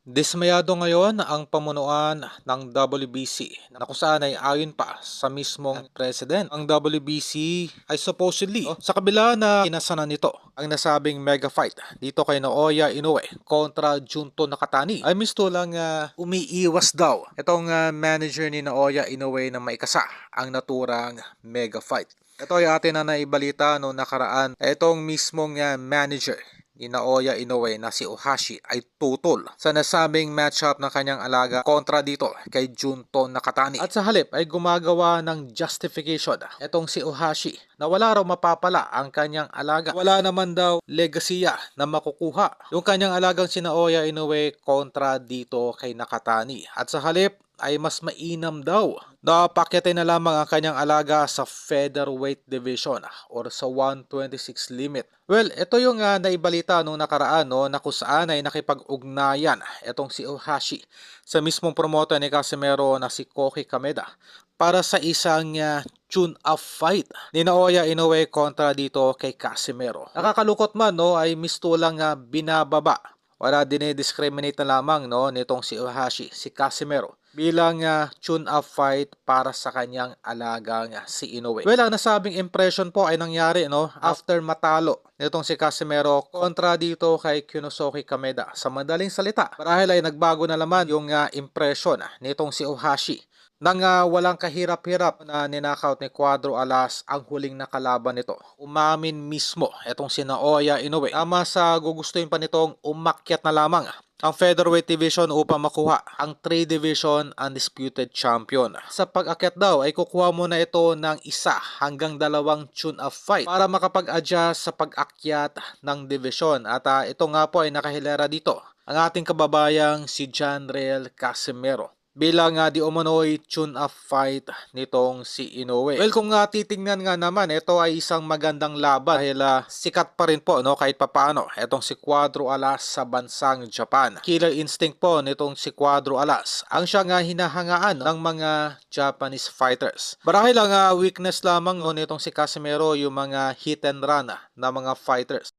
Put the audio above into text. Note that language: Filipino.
Dismayado ngayon ang pamunuan ng WBC na kung saan ay ayon pa sa mismong president. Ang WBC ay supposedly sa kabila na inasanan nito ang nasabing mega fight dito kay Naoya Inoue kontra Junto Nakatani ay misto lang umiiwas daw itong manager ni Naoya Inoue na maikasa ang naturang mega fight. Ito ay atin na naibalita noong nakaraan. Itong mismong manager ni Naoya Inoue na si Ohashi ay tutol sa nasabing matchup ng kanyang alaga kontra dito kay Junto Nakatani. At sa halip ay gumagawa ng justification itong si Ohashi na wala raw mapapala ang kanyang alaga. Wala naman daw legasiya na makukuha yung kanyang alagang si Naoya Inoue kontra dito kay Nakatani. At sa halip ay mas mainam daw na pakyatin na lamang ang kanyang alaga sa featherweight division or sa 126 limit. Well, ito yung naibalita nung nakaraan na kung saan ay nakipag-ugnayan itong si Ohashi sa mismong promoter ni Casimero na si Koki Kameda para sa isang tune-up fight ni Naoya Inoue kontra dito kay Casimero. Nakakalukot man ay misto lang binababa. Wala dinidiscriminate na lamang nitong si Ohashi, si Casimero bilang tune-up fight para sa kanyang alagang si Inoue. Well, ang nasabing impression po ay nangyari after matalo nitong si Casimero kontra dito kay Kunosuke Kameda. Sa madaling salita, marahil ay nagbago na naman yung impression nitong si Ohashi nang walang kahirap-hirap na ninakaut ni Cuadro Alas ang huling nakalaban nito. Umamin mismo itong si Naoya Inoue. Tama sa gugustuhin pa nitong umakyat na lamang ang featherweight division upang makuha ang 3 division undisputed champion. Sa pag-akyat daw ay kukuha muna ito ng 1 hanggang 2 tune-up fight para makapag-adjust sa pag-akyat ng division. At ito nga po ay nakahilera dito ang ating kababayang si Janriel Casimero bilang di umano'y tune-up fight nitong si Inoue. Well, kung titingnan nga naman, ito ay isang magandang laban dahil sikat pa rin po kahit papaano itong si Cuadro Alas sa bansang Japan. Killer instinct po nitong si Cuadro Alas ang siya hinahangaan ng mga Japanese fighters. Marahil ang weakness lamang nitong si Casimero yung mga hit and run na mga fighters.